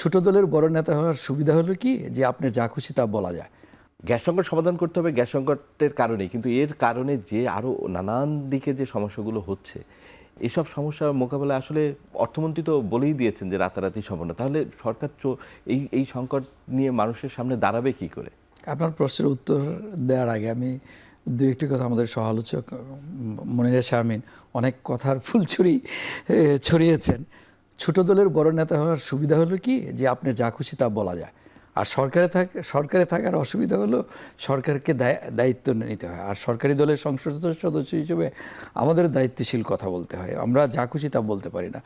ছোট দলের বড় নেতা হওয়ার সুবিধা হলো কি যে আপনার যা খুশি তা বলা যায়। গ্যাস সংকট সমাধান করতে হবে গ্যাস সংকটের কারণে, কিন্তু এর কারণে যে আরও নানান দিকে যে সমস্যাগুলো হচ্ছে, এসব সমস্যা মোকাবেলায় আসলে অর্থমন্ত্রী তো বলেই দিয়েছেন যে রাতারাতি সম্ভব না। তাহলে সরকার এই সংকট নিয়ে মানুষের সামনে দাঁড়াবে কি করে? আপনার প্রশ্নের উত্তর দেওয়ার আগে আমি দু একটি কথা, আমাদের সহ-আলোচক মনিরা শারমিন অনেক কথার ফুলছড়ি ছড়িয়েছেন। ছোট দলের বড় নেতা হওয়ার সুবিধা হলো কি যে আপনার যা খুশি তা বলা যায়। আর সরকারে থাকার অসুবিধা হলো সরকারকে দায়িত্ব নিতে হয়। আর সরকারি দলের সংসদ সদস্য হিসেবে আমাদের দায়িত্বশীল কথা বলতে হয়, আমরা যা খুশি তা বলতে পারি না।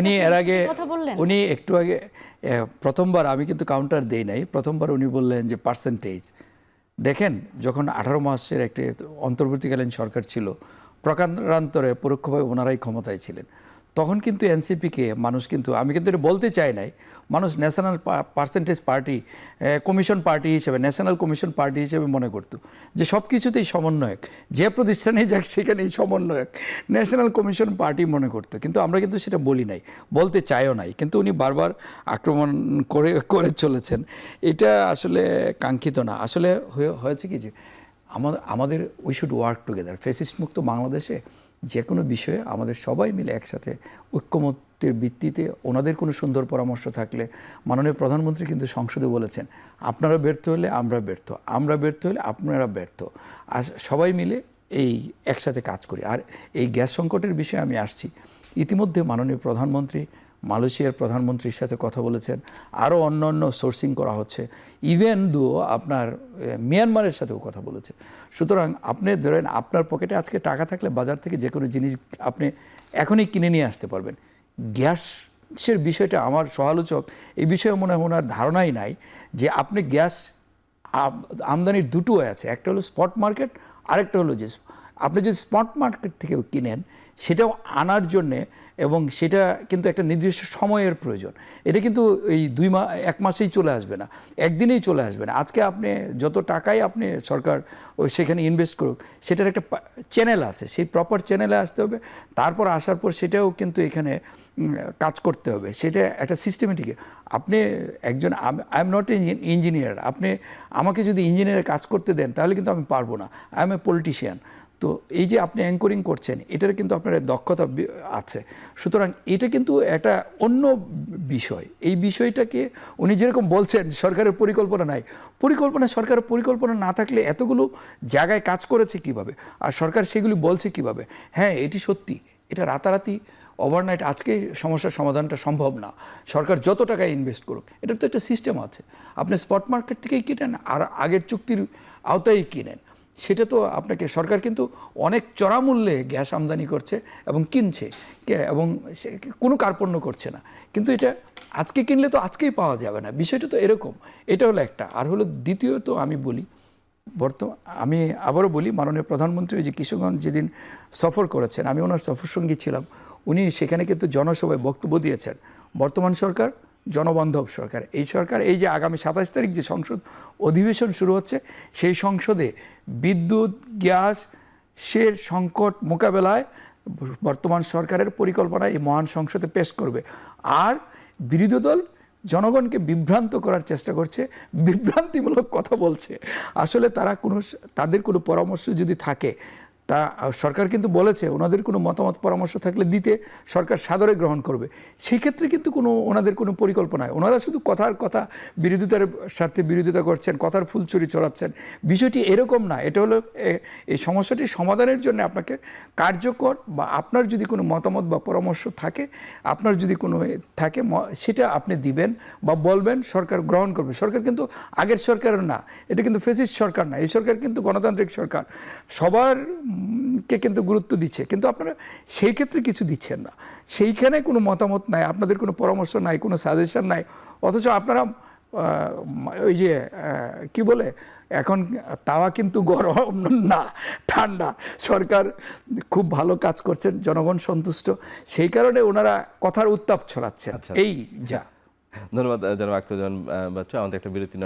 উনি এর আগে উনি একটু আগে প্রথমবার, আমি কিন্তু কাউন্টার দেই নাই, প্রথমবার উনি বললেন যে পার্সেন্টেজ দেখেন, যখন 18 মাসের একটি অন্তর্বর্তীকালীন সরকার ছিল, প্রকারান্তরে পরোক্ষভাবে ওনারাই ক্ষমতায় ছিলেন, তখন কিন্তু এনসিপিকে মানুষ কিন্তু, আমি কিন্তু এটা বলতে চাই নাই, মানুষ national percentage party, commission party হিসেবে, ন্যাশনাল কমিশন পার্টি হিসেবে মনে করতো যে সব কিছুতেই সমন্বয়ক, যে প্রতিষ্ঠানেই যাক সেখানেই সমন্বয়ক, ন্যাশনাল কমিশন পার্টি মনে করতো। কিন্তু আমরা কিন্তু সেটা বলি নাই, বলতে চাইও নাই, কিন্তু উনি বারবার আক্রমণ করে চলেছেন। এটা আসলে কাঙ্ক্ষিত না। আসলে হয়েছে কি যে আমাদের we should work together. Fascist মুক্ত বাংলাদেশে যে কোনো বিষয়ে আমাদের সবাই মিলে একসাথে ঐক্যমত্যের ভিত্তিতে, ওনাদের কোনো সুন্দর পরামর্শ থাকলে, মাননীয় প্রধানমন্ত্রী কিন্তু সংসদে বলেছেন, আপনারা ব্যর্থ হলে আমরা ব্যর্থ, আমরা ব্যর্থ হলে আপনারা ব্যর্থ, আর সবাই মিলে এই একসাথে কাজ করি। আর এই গ্যাস সংকটের বিষয়ে আমি আসছি, ইতিমধ্যে মাননীয় প্রধানমন্ত্রী মালয়েশিয়ার প্রধানমন্ত্রীর সাথে কথা বলেছেন, আরও অন্য সোর্সিং করা হচ্ছে, ইভেন আপনার মিয়ানমারের সাথেও কথা বলেছে। সুতরাং আপনি ধরেন আপনার পকেটে আজকে টাকা থাকলে বাজার থেকে যে কোনো জিনিস আপনি এখনই কিনে নিয়ে আসতে পারবেন। গ্যাসের বিষয়টা আমার সহালোচক এই বিষয়ে মনে হয় ওনার ধারণাই নাই যে আপনি গ্যাস আমদানির দুটো আছে, একটা হলো স্পট মার্কেট, আরেকটা হলো যে আপনি যদি স্পট মার্কেট থেকেও কিনেন, সেটাও আনার জন্যে, এবং সেটা কিন্তু একটা নির্দিষ্ট সময়ের প্রয়োজন। এটা কিন্তু এই 1 মাসেই চলে আসবে না, একদিনেই চলে আসবে না। আজকে আপনি যত টাকাই আপনি সরকার সেখানে ইনভেস্ট করুক, সেটার একটা চ্যানেল আছে, সেই প্রপার চ্যানেলে আসতে হবে। তারপর আসার পর সেটাও কিন্তু এখানে কাজ করতে হবে, সেটা একটা সিস্টেমেটিক। আপনি একজন, আই এম নট ইঞ্জিনিয়ার, আপনি আমাকে যদি ইঞ্জিনিয়ারের কাজ করতে দেন তাহলে কিন্তু আমি পারবো না, আই এম এ পলিটিশিয়ান। তো এই যে আপনি অ্যাঙ্করিং করছেন, এটার কিন্তু আপনার দক্ষতা আছে। সুতরাং এটা কিন্তু একটা অন্য বিষয়। এই বিষয়টাকে উনি যেরকম বলছেন সরকারের পরিকল্পনা নাই, সরকারের পরিকল্পনা না থাকলে এতগুলো জায়গায় কাজ করেছে কিভাবে, আর সরকার সেগুলি বলছে কিভাবে। হ্যাঁ, এটি সত্যি, এটা রাতারাতি ওভারনাইট আজকে সমস্যার সমাধানটা সম্ভব না। সরকার যত টাকা ইনভেস্ট করুক, এটার তো একটা সিস্টেম আছে। আপনি স্পট মার্কেট থেকেই কিনেন আর আগের চুক্তির আওতায় কিনেন, সেটা তো আপনাকে, সরকার কিন্তু অনেক চড়া মূল্যে গ্যাস আমদানি করছে এবং কিনছে, এবং কোনো কার্পণ্য করছে না। কিন্তু এটা আজকে কিনলে তো আজকেই পাওয়া যাবে না, বিষয়টা তো এরকম। এটা হলো একটা। আর হলো দ্বিতীয়ত আমি বলি, আমি আবারও বলি, মাননীয় প্রধানমন্ত্রী যে কিশোরগঞ্জ যেদিন সফর করেছেন, আমি ওনার সফরসঙ্গী ছিলাম, উনি সেখানে কিন্তু জনসভায় বক্তব্য দিয়েছেন। বর্তমান সরকার জনবান্ধব সরকার। এই সরকার, এই যে আগামী 27 তারিখ যে সংসদ অধিবেশন শুরু হচ্ছে, সেই সংসদে বিদ্যুৎ গ্যাসের সংকট মোকাবেলায় বর্তমান সরকারের পরিকল্পনা এই মহান সংসদে পেশ করবে। আর বিরোধী দল জনগণকে বিভ্রান্ত করার চেষ্টা করছে, বিভ্রান্তিমূলক কথা বলছে। আসলে তাদের কোনো পরামর্শ যদি থাকে, তা সরকার কিন্তু বলেছে ওনাদের কোনো মতামত পরামর্শ থাকলে দিতে সরকার সাদরে গ্রহণ করবে। সেই ক্ষেত্রে কিন্তু ওনাদের কোনো পরিকল্পনা হয়, ওনারা শুধু কথার কথা, বিরোধিতার স্বার্থে বিরোধিতা করছেন, কথার ফুলচুরি চড়াচ্ছেন। বিষয়টি এরকম না। এটা হলো এই সমস্যাটির সমাধানের জন্য আপনাকে কার্যকর, বা আপনার যদি কোনো মতামত বা পরামর্শ থাকে, আপনার যদি কোনো থাকে, সেটা আপনি দিবেন বা বলবেন, সরকার গ্রহণ করবে। সরকার কিন্তু আগের সরকারের না, এটা কিন্তু ফ্যাসিস্ট সরকার না, এই সরকার কিন্তু গণতান্ত্রিক সরকার, সবার কে কিন্তু গুরুত্ব দিচ্ছে। কিন্তু আপনারা সেই ক্ষেত্রে কিছু দিচ্ছেন না, সেইখানে কোনো মতামত নাই, আপনাদের কোনো পরামর্শ নাই, কোনো সাজেশন নাই। অথচ আপনারা ওই যে কি বলে, এখন তাওয়া কিন্তু গরম না, ঠান্ডা। সরকার খুব ভালো কাজ করছেন, জনগণ সন্তুষ্ট, সেই কারণে ওনারা কথার উত্তাপ ছড়াচ্ছেন। এই যা। ধন্যবাদ জনাব আখতারুজ্জামান বাচ্চু। আমাদের একটা বিরতি